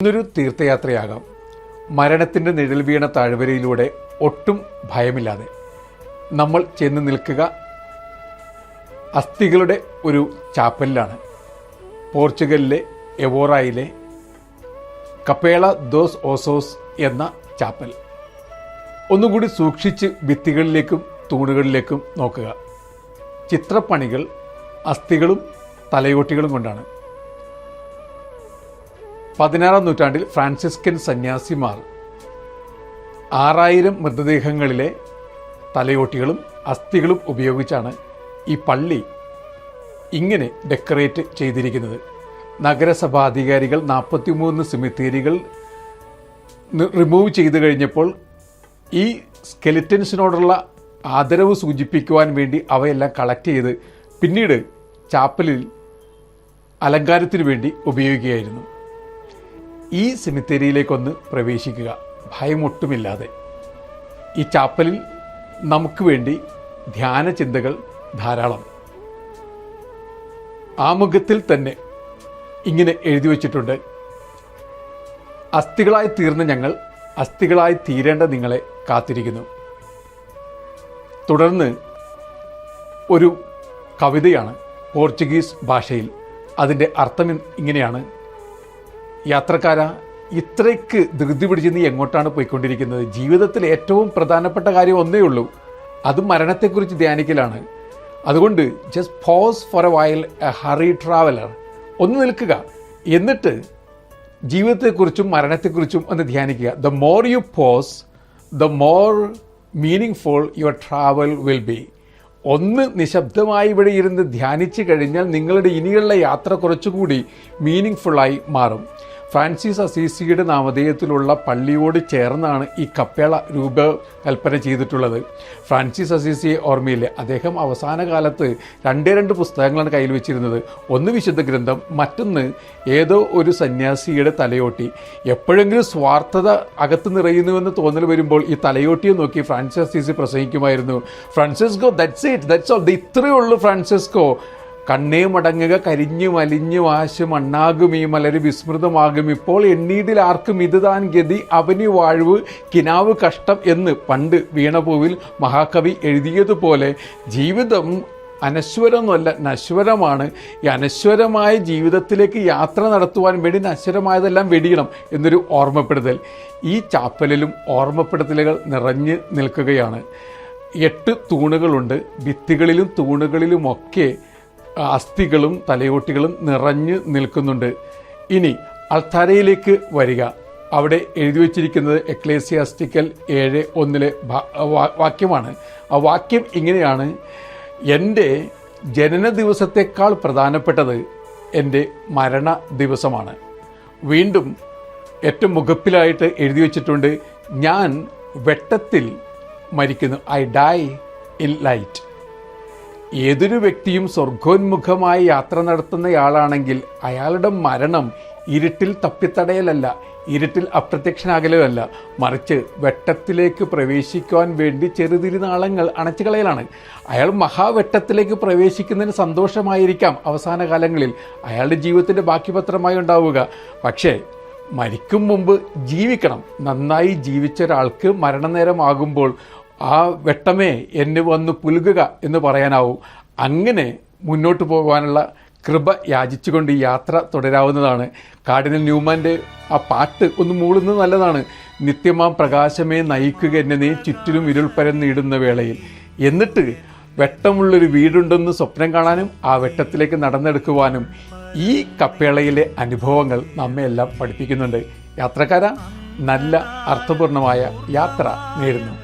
ഇന്നൊരു തീർത്ഥയാത്രയാകാം. മരണത്തിൻ്റെ നിഴൽ വീണ താഴ്വരയിലൂടെ ഒട്ടും ഭയമില്ലാതെ നമ്മൾ ചെന്ന് നിൽക്കുക അസ്ഥികളുടെ ഒരു ചാപ്പലിലാണ്. പോർച്ചുഗലിലെ എവോറയിലെ കപ്പേള ദോസ് ഓസോസ് എന്ന ചാപ്പൽ. ഒന്നുകൂടി സൂക്ഷിച്ച് ഭിത്തികളിലേക്കും തൂണുകളിലേക്കും നോക്കുക. ചിത്രപ്പണികൾ അസ്ഥികളും തലയോട്ടികളും കൊണ്ടാണ്. 16-ാം നൂറ്റാണ്ടിൽ ഫ്രാൻസിസ്കൻ സന്യാസിമാർ 6000 മൃതദേഹങ്ങളിലെ തലയോട്ടികളും അസ്ഥികളും ഉപയോഗിച്ചാണ് ഈ പള്ളി ഇങ്ങനെ ഡെക്കറേറ്റ് ചെയ്തിരിക്കുന്നത്. നഗരസഭാധികാരികൾ 43 സെമിത്തേരികൾ റിമൂവ് ചെയ്തു കഴിഞ്ഞപ്പോൾ ഈ സ്കെലിറ്റൻസിനോടുള്ള ആദരവ് സൂചിപ്പിക്കുവാൻ വേണ്ടി അവയെല്ലാം കളക്ട് ചെയ്ത് പിന്നീട് ചാപ്പലിൽ അലങ്കാരത്തിന് വേണ്ടി ഉപയോഗിക്കുകയായിരുന്നു. ഈ സെമിത്തേരിയിലേക്കൊന്ന് പ്രവേശിക്കുക ഭയമൊട്ടുമില്ലാതെ. ഈ ചാപ്പലിൽ നമുക്ക് വേണ്ടി ധ്യാന ചിന്തകൾ ധാരാളം. ആമുഖത്തിൽ തന്നെ ഇങ്ങനെ എഴുതി വച്ചിട്ടുണ്ട്: അസ്ഥികളായി തീർന്ന ഞങ്ങൾ അസ്ഥികളായി തീരേണ്ട നിങ്ങളെ കാത്തിരിക്കുന്നു. തുടർന്ന് ഒരു കവിതയാണ് പോർച്ചുഗീസ് ഭാഷയിൽ. അതിൻ്റെ അർത്ഥം ഇങ്ങനെയാണ്: യാത്രക്കാരാ, ഇത്രയ്ക്ക് ധൃതി പിടിച്ച് നീ എങ്ങോട്ടാണ് പോയിക്കൊണ്ടിരിക്കുന്നത്? ജീവിതത്തിൽ ഏറ്റവും പ്രധാനപ്പെട്ട കാര്യം ഒന്നേ ഉള്ളൂ, അത് മരണത്തെക്കുറിച്ച് ധ്യാനിക്കലാണ്. അതുകൊണ്ട് just pause for a while, a hurry traveller. ഒന്ന് നിൽക്കുക, എന്നിട്ട് ജീവിതത്തെക്കുറിച്ചും മരണത്തെക്കുറിച്ചും ഒന്ന് ധ്യാനിക്കുക. The more you pause, the more meaningful your travel will be. ഒന്ന് നിശബ്ദമായി ഇവിടെ ഇരുന്ന് ധ്യാനിച്ചു കഴിഞ്ഞാൽ നിങ്ങളുടെ ഇനിയുള്ള യാത്ര കുറച്ചുകൂടി മീനിങ് ഫുള്ളായി മാറും. ഫ്രാൻസിസ് അസീസിയുടെ നാമധേയത്തിലുള്ള പള്ളിയോട് ചേർന്നാണ് ഈ കപ്പേള രൂപകൽപ്പന ചെയ്തിട്ടുള്ളത്. ഫ്രാൻസിസ് അസീസിയെ ഓർമ്മയില്ലേ? അദ്ദേഹം അവസാന കാലത്ത് 2 പുസ്തകങ്ങളാണ് കയ്യിൽ വെച്ചിരുന്നത്. ഒന്ന് വിശുദ്ധ ഗ്രന്ഥം, മറ്റൊന്ന് ഏതോ ഒരു സന്യാസിയുടെ തലയോട്ടി. എപ്പോഴെങ്കിലും സ്വാർത്ഥത അകത്ത് നിറയുന്നുവെന്ന് തോന്നൽ വരുമ്പോൾ ഈ തലയോട്ടിയെ നോക്കി ഫ്രാൻസിസ് അസീസി പ്രസംഗിക്കുമായിരുന്നു: Francisco, that's it, that's all, ഇത്രയേ ഉള്ളൂ ഫ്രാൻസിസ്കോ. കണ്ണേ മടങ്ങുക, കരിഞ്ഞു മലിഞ്ഞു വാശ് മണ്ണാകും ഈ മലര് വിസ്മൃതമാകും, ഇപ്പോൾ എണ്ണീടിൽ ആർക്കും ഇത് താൻ ഗതി, അവന് വാഴ്വ് കിനാവ് കഷ്ടം എന്ന് പണ്ട് വീണപൂവിൽ മഹാകവി എഴുതിയതുപോലെ ജീവിതം അനശ്വരമൊന്നുമല്ല, നശ്വരമാണ്. ഈ അനശ്വരമായ ജീവിതത്തിലേക്ക് യാത്ര നടത്തുവാൻ വേണ്ടി നശ്വരമായതെല്ലാം വെടിയണം എന്നൊരു ഓർമ്മപ്പെടുത്തൽ ഈ ചാപ്പലിലും ഓർമ്മപ്പെടുത്തലുകൾ നിറഞ്ഞു നിൽക്കുകയാണ്. 8 തൂണുകളുണ്ട്. ഭിത്തികളിലും തൂണുകളിലുമൊക്കെ അസ്ഥികളും തലയോട്ടികളും നിറഞ്ഞു നിൽക്കുന്നുണ്ട്. ഇനി അൾത്താരയിലേക്ക് വരിക. അവിടെ എഴുതി വച്ചിരിക്കുന്നത് എക്ലേസിയാസ്റ്റിക്കൽ 7:1 വാക്യമാണ്. ആ വാക്യം ഇങ്ങനെയാണ്: എൻ്റെ ജനന ദിവസത്തേക്കാൾ പ്രധാനപ്പെട്ടത് എൻ്റെ മരണ ദിവസമാണ്. വീണ്ടും ഏറ്റവും മുഖപ്പിലായിട്ട് എഴുതി വച്ചിട്ടുണ്ട്: ഞാൻ വെട്ടത്തിൽ മരിക്കുന്നു. I die in light. ഏതൊരു വ്യക്തിയും സ്വർഗോന്മുഖമായി യാത്ര നടത്തുന്നയാളാണെങ്കിൽ അയാളുടെ മരണം ഇരുട്ടിൽ തപ്പിത്തടയലല്ല, ഇരുട്ടിൽ അപ്രത്യക്ഷനാകലല്ല, മറിച്ച് വെട്ടത്തിലേക്ക് പ്രവേശിക്കുവാൻ വേണ്ടി ചെറുതിരുനാളങ്ങൾ അണച്ചു കളയലാണ്. അയാൾ മഹാവെട്ടത്തിലേക്ക് പ്രവേശിക്കുന്നതിന് സന്തോഷമായിരിക്കാം അവസാന കാലങ്ങളിൽ അയാളുടെ ജീവിതത്തിൻ്റെ ബാക്കി പത്രമായി ഉണ്ടാവുക. പക്ഷേ മരിക്കും മുമ്പ് ജീവിക്കണം. നന്നായി ജീവിച്ച ഒരാൾക്ക് മരണനേരമാകുമ്പോൾ ആ വെട്ടമേ എന്നെ വന്ന് പുലുകുക എന്ന് പറയാനാവും. അങ്ങനെ മുന്നോട്ട് പോകാനുള്ള കൃപ യാചിച്ചുകൊണ്ട് ഈ യാത്ര തുടരാവുന്നതാണ്. കാർഡിനൽ ന്യൂമാൻ്റെ ആ പാട്ട് ഒന്ന് മൂളുന്നത് നല്ലതാണ്: നിത്യമാം പ്രകാശമേ നയിക്കുക എന്നെ നീ ചുറ്റിലും ഇരുൾ പരന്നിടുന്ന വേളയിൽ. എന്നിട്ട് വെട്ടമുള്ളൊരു വീടുണ്ടെന്ന് സ്വപ്നം കാണാനും ആ വെട്ടത്തിലേക്ക് നടന്നെടുക്കുവാനും ഈ കപ്പേളയിലെ അനുഭവങ്ങൾ നമ്മെ എല്ലാം പഠിപ്പിക്കുന്നുണ്ട്. യാത്രക്കാരാ, നല്ല അർത്ഥപൂർണമായ യാത്ര നേരുന്നു.